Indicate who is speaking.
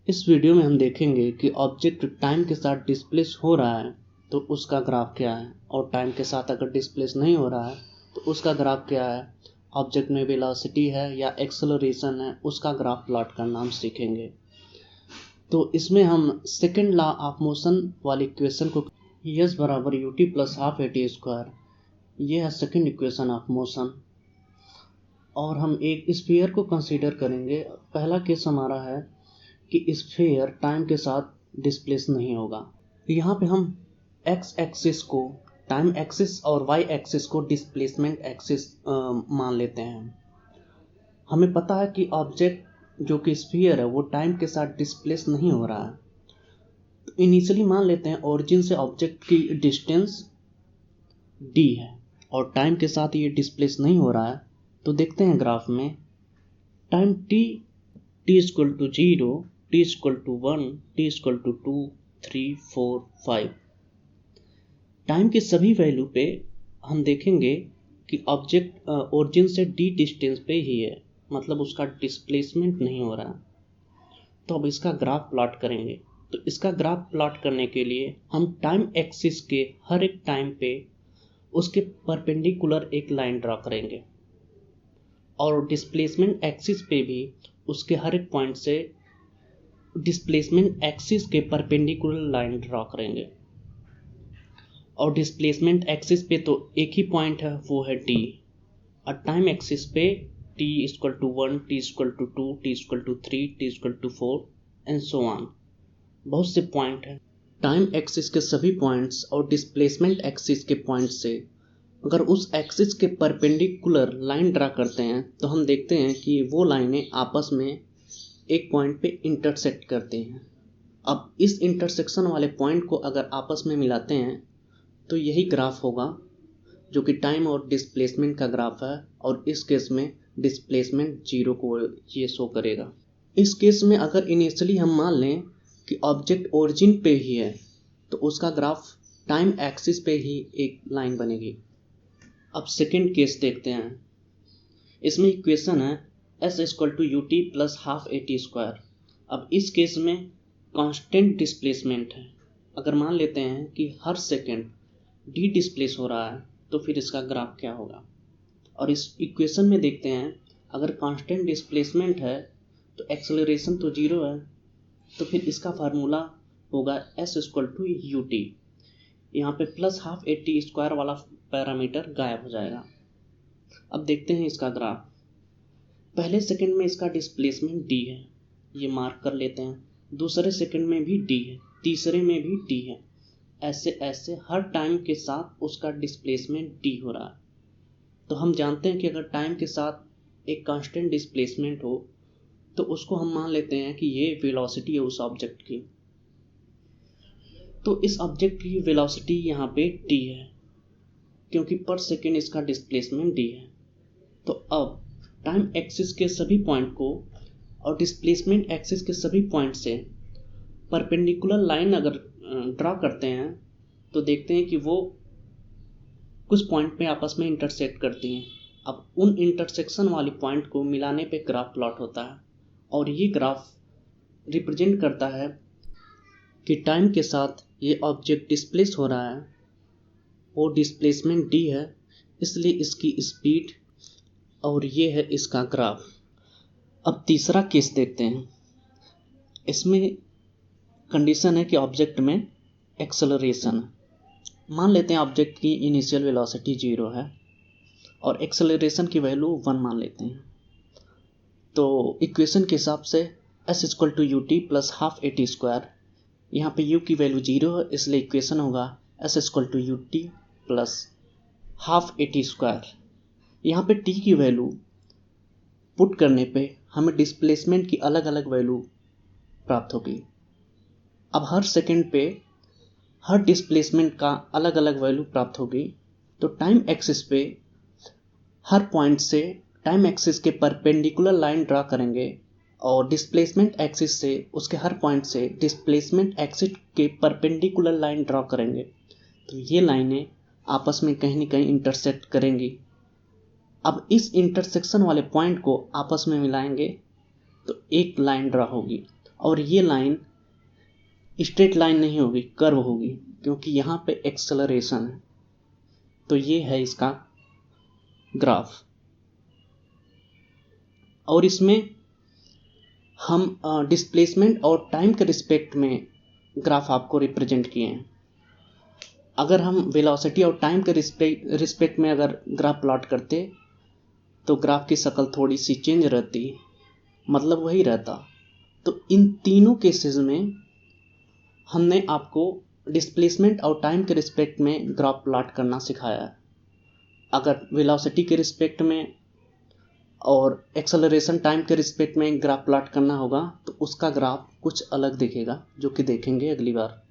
Speaker 1: इस वीडियो में हम देखेंगे कि ऑब्जेक्ट टाइम के साथ डिस्प्लेस हो रहा है तो उसका ग्राफ क्या है, और टाइम के साथ अगर डिस्प्लेस नहीं हो रहा है तो उसका ग्राफ क्या है। ऑब्जेक्ट में वेलोसिटी है या एक्सेलरेशन है, उसका ग्राफ प्लॉट करना हम सीखेंगे। तो इसमें हम सेकेंड लॉ ऑफ मोशन वाली इक्वेशन को यस बराबर you T plus half A T square, ये है सेकेंड इक्वेशन ऑफ मोशन। और हम एक स्फीयर को कंसीडर करेंगे। पहला केस हमारा है कि स्फीयर टाइम के साथ डिस्प्लेस नहीं होगा। यहाँ पे हम एक्स एक्सिस को टाइम एक्सिस और वाई एक्सिस को डिस्प्लेसमेंट एक्सिस मान लेते हैं। हमें पता है कि ऑब्जेक्ट जो कि स्फीयर है वो टाइम के साथ डिस्प्लेस नहीं हो रहा है। तो इनिशियली मान लेते हैं ओरिजिन से ऑब्जेक्ट की डिस्टेंस डी है और टाइम के साथ ये डिस्प्लेस नहीं हो रहा है। तो देखते हैं ग्राफ में time T is equal to 0, T is equal to 1, T is equal to 2, 3, 4, 5। Time की सभी वैल्यू पे हम देखेंगे कि ऑब्जेक्ट ओरिजिन से डी डिस्टेंस पे ही है, मतलब उसका डिस्प्लेसमेंट नहीं हो रहा है। तो अब इसका ग्राफ प्लॉट करेंगे। तो इसका ग्राफ प्लॉट करने के लिए हम टाइम एक्सिस के हर एक टाइम पे उसके परपेंडिकुलर एक लाइन ड्रॉ करेंगे और डिस्प्लेसमेंट एक्सिस पे भी उसके हर एक पॉइंट से डिस्प्लेसमेंट एक्सिस के परपेंडिकुलर लाइन ड्रॉ करेंगे। और डिस्प्लेसमेंट एक्सिस पे तो एक ही पॉइंट है, वो है टी। और टाइम एक्सिस पे T is equal to 1, T is equal to 2, T is equal to 3, T is equal to 4 and so on. बहुत से पॉइंट हैं। टाइम एक्सिस के सभी पॉइंट्स और डिस्प्लेसमेंट एक्सिस के पॉइंट से अगर उस एक्सिस के परपेंडिकुलर लाइन ड्रा करते हैं तो हम देखते हैं कि वो लाइनें आपस में एक पॉइंट पे इंटरसेक्ट करती हैं। अब इस इंटरसेक्शन वाले पॉइंट को अगर आपस में मिलाते हैं तो यही ग्राफ होगा जो कि टाइम और डिस्प्लेसमेंट का ग्राफ है, और इस केस में डिस्प्लेसमेंट 0 को ये शो करेगा। इस केस में अगर इनिशियली हम मान लें कि ऑब्जेक्ट ओरिजिन पे ही है तो उसका ग्राफ टाइम एक्सिस पे ही एक लाइन बनेगी। अब सेकेंड केस देखते हैं। इसमें इक्वेशन है S equal to U T plus half A T square. अब इस केस में कांस्टेंट डिस्प्लेसमेंट है। अगर मान लेते हैं कि हर सेकेंड डी डिस्प्लेस हो रहा है तो फिर इसका ग्राफ क्या होगा। और इस इक्वेशन में देखते हैं अगर कांस्टेंट डिस्प्लेसमेंट है तो एक्सेलरेशन तो 0 है, तो फिर इसका फार्मूला होगा S equal to U T. यहाँ पे plus half A T square वाला पैरामीटर गायब हो जाएगा। अब देखते हैं इसका ग्राफ। पहले सेकंड में इसका डिस्प्लेसमेंट डी है, ये मार्क कर लेते हैं। दूसरे सेकंड में भी डी है, तीसरे में भी डी है। ऐसे ऐसे हर टाइम के साथ उसका डिस्प्लेसमेंट डी हो रहा है। तो हम जानते हैं कि अगर टाइम के साथ एक कांस्टेंट डिस्प्लेसमेंट हो तो उसको हम मान लेते हैं कि ये वेलोसिटी है उस ऑब्जेक्ट की। तो इस ऑब्जेक्ट की वेलोसिटी यहाँ पे टी है क्योंकि पर सेकेंड इसका डिस्प्लेसमेंट डी है। तो अब टाइम एक्सिस के सभी पॉइंट को और डिस्प्लेसमेंट एक्सिस के सभी पॉइंट से परपेंडिकुलर लाइन अगर ड्रा करते हैं तो देखते हैं कि वो कुछ पॉइंट पे आपस में इंटरसेक्ट करती हैं। अब उन इंटरसेक्शन वाली पॉइंट को मिलाने पे ग्राफ प्लॉट होता है, और ये ग्राफ रिप्रेजेंट करता है कि टाइम के साथ ये ऑब्जेक्ट डिस्प्लेस हो रहा है, वो डिस्प्लेसमेंट डी है, इसलिए इसकी स्पीड, और ये है इसका ग्राफ। अब तीसरा केस देखते हैं। इसमें कंडीशन है कि ऑब्जेक्ट में एक्सेलरेशन है। मान लेते हैं ऑब्जेक्ट की इनिशियल वेलोसिटी 0 है और एक्सेलरेशन की वैल्यू 1 मान लेते हैं। तो इक्वेशन के हिसाब से S equal to U T plus half A T square, यहाँ पे u की वैल्यू 0 है इसलिए इक्वेशन होगा S equal to U T plus half A T square. यहाँ पे t की वैल्यू पुट करने पे हमें डिस्प्लेसमेंट की अलग अलग वैल्यू प्राप्त होगी। अब हर सेकेंड पे हर डिस्प्लेसमेंट का अलग अलग वैल्यू प्राप्त होगी। तो टाइम एक्सिस पे हर पॉइंट से टाइम एक्सिस के परपेंडिकुलर लाइन ड्रा करेंगे और डिस्प्लेसमेंट एक्सिस से उसके हर पॉइंट से डिस्प्लेसमेंट एक्सिस के परपेंडिकुलर लाइन ड्रॉ करेंगे। तो ये लाइनें आपस में कहीं न कहीं इंटरसेक्ट करेंगी। अब इस इंटरसेक्शन वाले पॉइंट को आपस में मिलाएंगे तो एक लाइन ड्रा होगी। और ये लाइन स्ट्रेट लाइन नहीं होगी, कर्व होगी, क्योंकि यहाँ पे एक्सेलरेशन है। तो ये है इसका ग्राफ। और इसमें हम डिस्प्लेसमेंट और टाइम के रिस्पेक्ट में ग्राफ आपको रिप्रेजेंट किए हैं। अगर हम वेलोसिटी और टाइम के रिस्पेक्ट में अगर ग्राफ प्लॉट करते तो ग्राफ की शक्ल थोड़ी सी चेंज रहती, मतलब वही रहता। तो इन तीनों केसेस में हमने आपको डिस्प्लेसमेंट और टाइम के रिस्पेक्ट में ग्राफ प्लॉट करना सिखाया है। अगर वेलोसिटी के रिस्पेक्ट में और एक्सेलरेशन टाइम के रिस्पेक्ट में ग्राफ प्लॉट करना होगा तो उसका ग्राफ कुछ अलग दिखेगा, जो कि देखेंगे अगली बार।